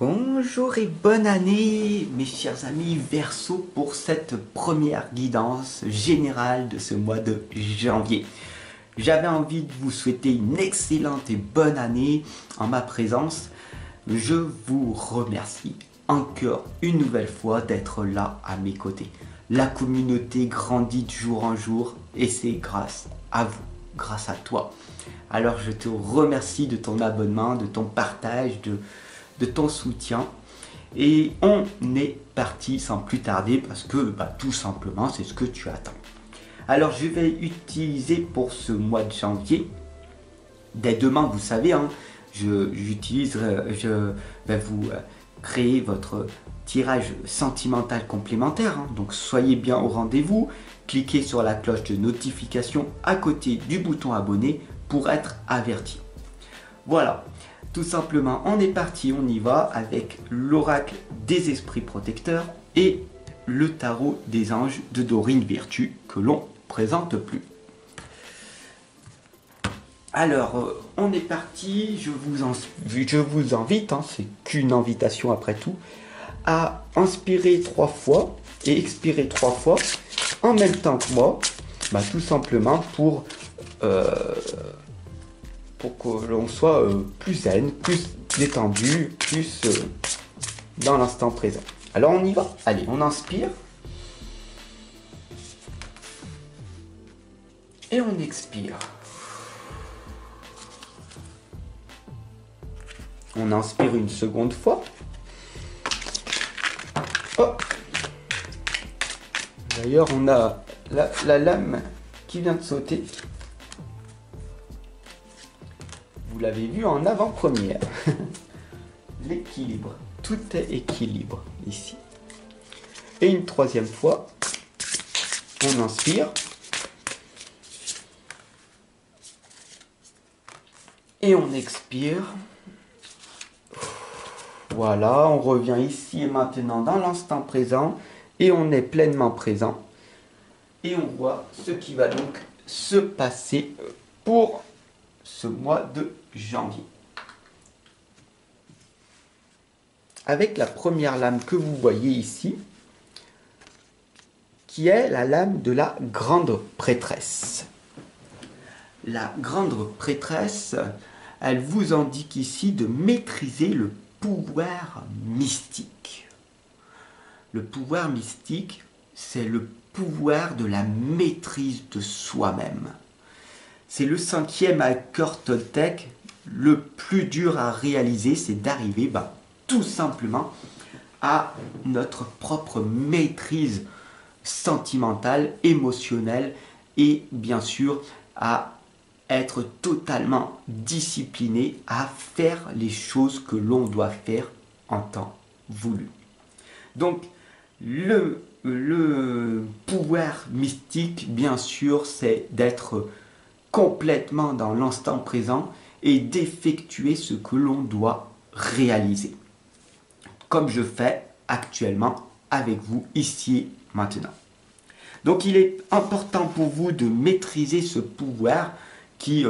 Bonjour et bonne année mes chers amis Verseau pour cette première guidance générale de ce mois de janvier. J'avais envie de vous souhaiter une excellente et bonne année en ma présence. Je vous remercie encore une nouvelle fois d'être là à mes côtés. La communauté grandit de jour en jour et c'est grâce à vous, grâce à toi. Alors je te remercie de ton abonnement, de ton partage, de ton soutien. Et on est parti sans plus tarder parce que tout simplement c'est ce que tu attends. Alors je vais utiliser pour ce mois de janvier, dès demain vous savez, je vais vous créer votre tirage sentimental complémentaire. Donc soyez bien au rendez-vous, cliquez sur la cloche de notification à côté du bouton abonné pour être averti. Voilà. Tout simplement, on est parti, on y va avec l'oracle des esprits protecteurs et le tarot des anges de Dorine Virtue que l'on présente plus. Alors, on est parti, je vous invite, c'est qu'une invitation après tout, à inspirer 3 fois et expirer 3 fois en même temps que moi, tout simplement pour que l'on soit plus zen, plus détendu, plus dans l'instant présent. Alors on y va. Allez, on inspire. Et on expire. On inspire une seconde fois. Hop. D'ailleurs, on a la lame qui vient de sauter. Vous l'avez vu en avant-première. L'équilibre. Tout est équilibre ici. Et une troisième fois, on inspire. Et on expire. Voilà, on revient ici et maintenant dans l'instant présent. Et on est pleinement présent. Et on voit ce qui va donc se passer pour ce mois de janvier. Avec la première lame que vous voyez ici, qui est la lame de la grande prêtresse. La grande prêtresse, elle vous indique ici de maîtriser le pouvoir mystique. Le pouvoir mystique, c'est le pouvoir de la maîtrise de soi-même. C'est le 5e accord Toltec, le plus dur à réaliser, c'est d'arriver tout simplement à notre propre maîtrise sentimentale, émotionnelle et bien sûr à être totalement discipliné à faire les choses que l'on doit faire en temps voulu. Donc le pouvoir mystique, bien sûr, c'est d'être complètement dans l'instant présent et d'effectuer ce que l'on doit réaliser. Comme je fais actuellement avec vous ici maintenant. Donc il est important pour vous de maîtriser ce pouvoir qui,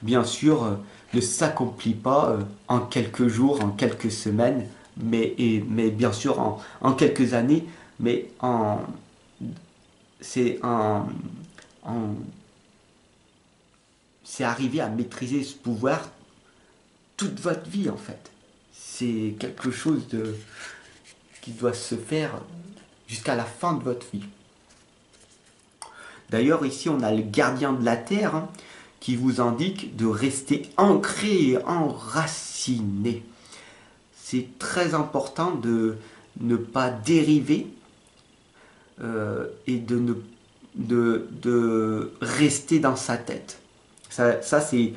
bien sûr, ne s'accomplit pas en quelques jours, en quelques semaines, mais bien sûr en quelques années, mais c'est arriver à maîtriser ce pouvoir toute votre vie en fait. C'est quelque chose qui doit se faire jusqu'à la fin de votre vie. D'ailleurs ici on a le gardien de la terre qui vous indique de rester ancré et enraciné. C'est très important de ne pas dériver et de rester dans sa tête. Ça c'est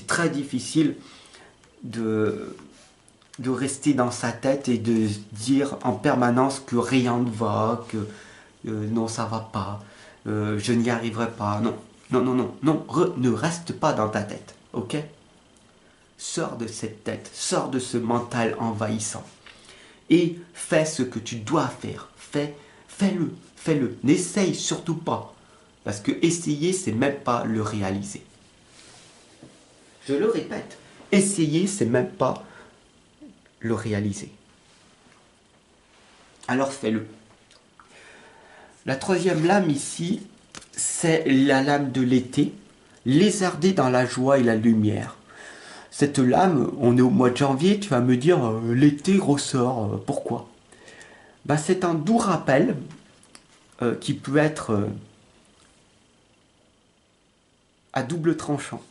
très difficile de rester dans sa tête et de dire en permanence que rien ne va, que non ça va pas, je n'y arriverai pas. Ne reste pas dans ta tête, ok? Sors de cette tête, sors de ce mental envahissant et fais ce que tu dois faire. Fais-le. N'essaye surtout pas. Parce que essayer, c'est même pas le réaliser. Je le répète, Essayer, c'est même pas le réaliser. Alors fais-le. La troisième lame ici, c'est la lame de l'été, lézarder dans la joie et la lumière. Cette lame, on est au mois de janvier, tu vas me dire, l'été ressort, pourquoi? Ben, c'est un doux rappel qui peut être à double tranchant.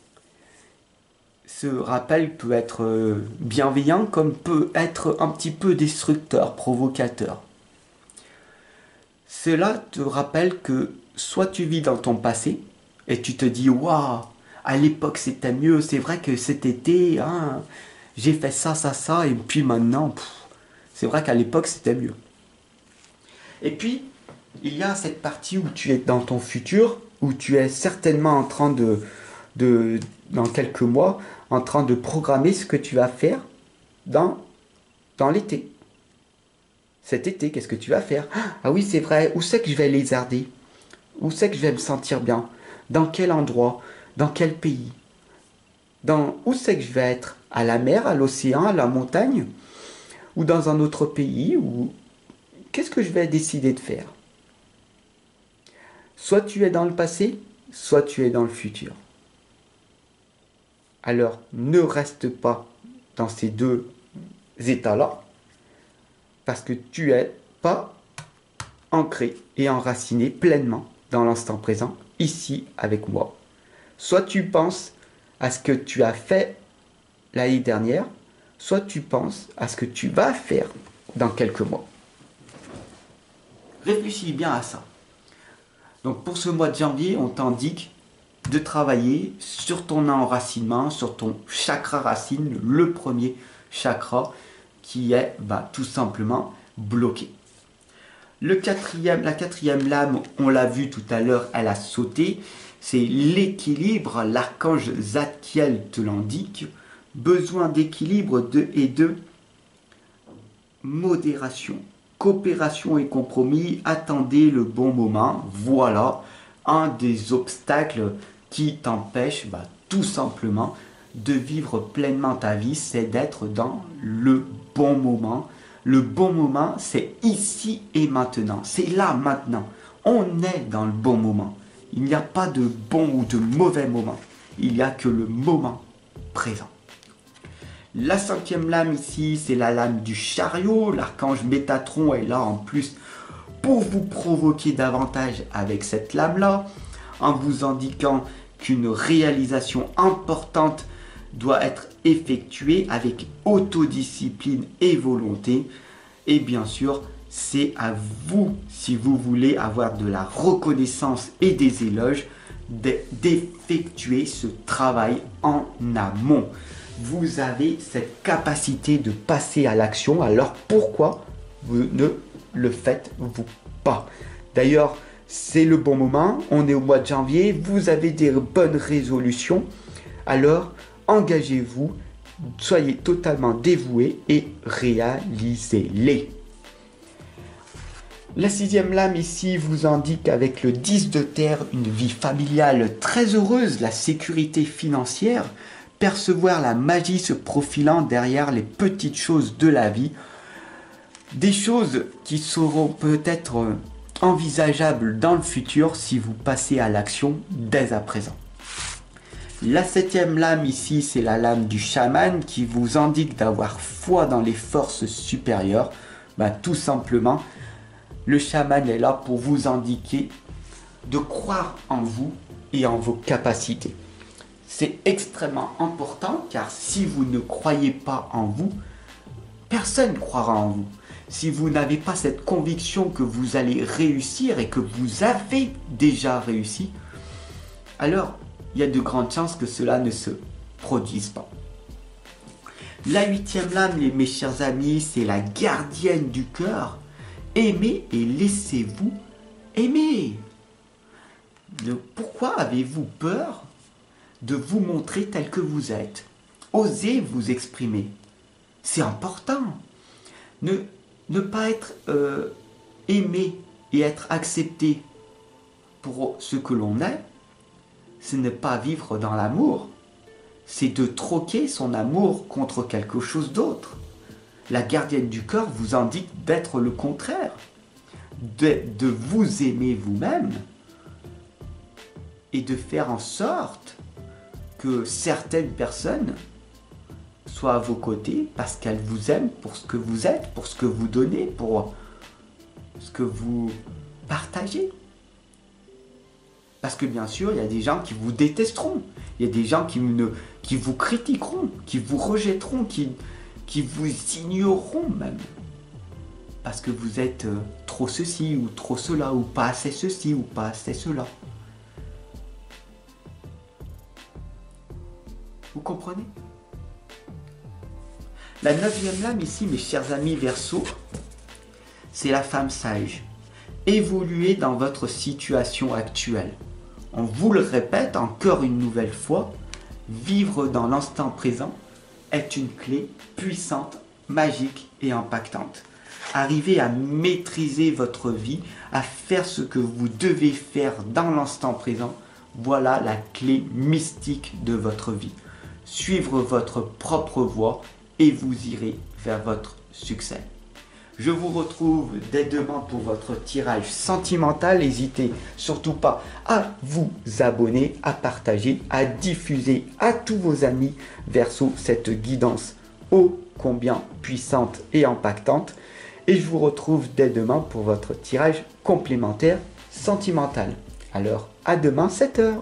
Ce rappel peut être bienveillant comme peut être un petit peu destructeur, provocateur. Cela te rappelle que soit tu vis dans ton passé et tu te dis waouh, à l'époque c'était mieux, c'est vrai que cet été, hein, j'ai fait ça, ça, ça, et puis maintenant, c'est vrai qu'à l'époque c'était mieux. Et puis, il y a cette partie où tu es dans ton futur, où tu es certainement en train dans quelques mois, en train de programmer ce que tu vas faire dans l'été. Cet été, qu'est-ce que tu vas faire? Ah oui, c'est vrai, où c'est que je vais lézarder? Où c'est que je vais me sentir bien? Dans quel endroit? Dans quel pays? Où c'est que je vais être? À la mer, à l'océan, à la montagne? Ou dans un autre pays? Qu'est-ce que je vais décider de faire? Soit tu es dans le passé, soit tu es dans le futur. Alors, ne reste pas dans ces deux états-là, parce que tu n'es pas ancré et enraciné pleinement dans l'instant présent, ici avec moi. Soit tu penses à ce que tu as fait l'année dernière, soit tu penses à ce que tu vas faire dans quelques mois. Réfléchis bien à ça. Donc pour ce mois de janvier, on t'indique de travailler sur ton enracinement, sur ton chakra racine, le premier chakra qui est tout simplement bloqué. La quatrième lame, on l'a vu tout à l'heure, elle a sauté. C'est l'équilibre, l'archange Zadkiel te l'indique. Besoin d'équilibre et de modération. Coopération et compromis, attendez le bon moment. Voilà un des obstacles qui t'empêche tout simplement de vivre pleinement ta vie, c'est d'être dans le bon moment. Le bon moment, c'est ici et maintenant. C'est là maintenant. On est dans le bon moment. Il n'y a pas de bon ou de mauvais moment. Il n'y a que le moment présent. La cinquième lame ici, c'est la lame du chariot. L'archange Métatron est là en plus pour vous provoquer davantage avec cette lame-là, en vous indiquant qu'une réalisation importante doit être effectuée avec autodiscipline et volonté. Et bien sûr, c'est à vous, si vous voulez avoir de la reconnaissance et des éloges, d'effectuer ce travail en amont. Vous avez cette capacité de passer à l'action, alors pourquoi vous ne le faites-vous pas? D'ailleurs, c'est le bon moment, on est au mois de janvier, vous avez des bonnes résolutions, alors engagez-vous, soyez totalement dévoués et réalisez-les. La sixième lame ici vous indique avec le 10 de terre une vie familiale très heureuse, la sécurité financière, percevoir la magie se profilant derrière les petites choses de la vie, des choses qui seront peut-être envisageables dans le futur si vous passez à l'action dès à présent. La septième lame ici, c'est la lame du chaman qui vous indique d'avoir foi dans les forces supérieures. Tout simplement, le chaman est là pour vous indiquer de croire en vous et en vos capacités. C'est extrêmement important car si vous ne croyez pas en vous, personne ne croira en vous. Si vous n'avez pas cette conviction que vous allez réussir et que vous avez déjà réussi, alors il y a de grandes chances que cela ne se produise pas. La huitième lame, mes chers amis, c'est la gardienne du cœur. Aimez et laissez-vous aimer. Pourquoi avez-vous peur de vous montrer tel que vous êtes? Osez vous exprimer. C'est important. Ne pas être aimé et être accepté pour ce que l'on est, ce n'est pas vivre dans l'amour, c'est de troquer son amour contre quelque chose d'autre. La gardienne du cœur vous indique d'être le contraire, de vous aimer vous-même et de faire en sorte que certaines personnes soient à vos côtés parce qu'elles vous aiment pour ce que vous êtes, pour ce que vous donnez, pour ce que vous partagez. Parce que bien sûr, il y a des gens qui vous détesteront, il y a des gens qui vous critiqueront, qui vous rejetteront, qui vous ignoreront même. Parce que vous êtes trop ceci ou trop cela, ou pas assez ceci ou pas assez cela. Vous comprenez? La 9e lame ici, mes chers amis Verseaux, c'est la femme sage. Évoluez dans votre situation actuelle. On vous le répète encore une nouvelle fois, vivre dans l'instant présent est une clé puissante, magique et impactante. Arrivez à maîtriser votre vie, à faire ce que vous devez faire dans l'instant présent. Voilà la clé mystique de votre vie. Suivre votre propre voie et vous irez vers votre succès. Je vous retrouve dès demain pour votre tirage sentimental. N'hésitez surtout pas à vous abonner, à partager, à diffuser à tous vos amis Verseaux cette guidance ô combien puissante et impactante. Et je vous retrouve dès demain pour votre tirage complémentaire sentimental. Alors à demain 7 h.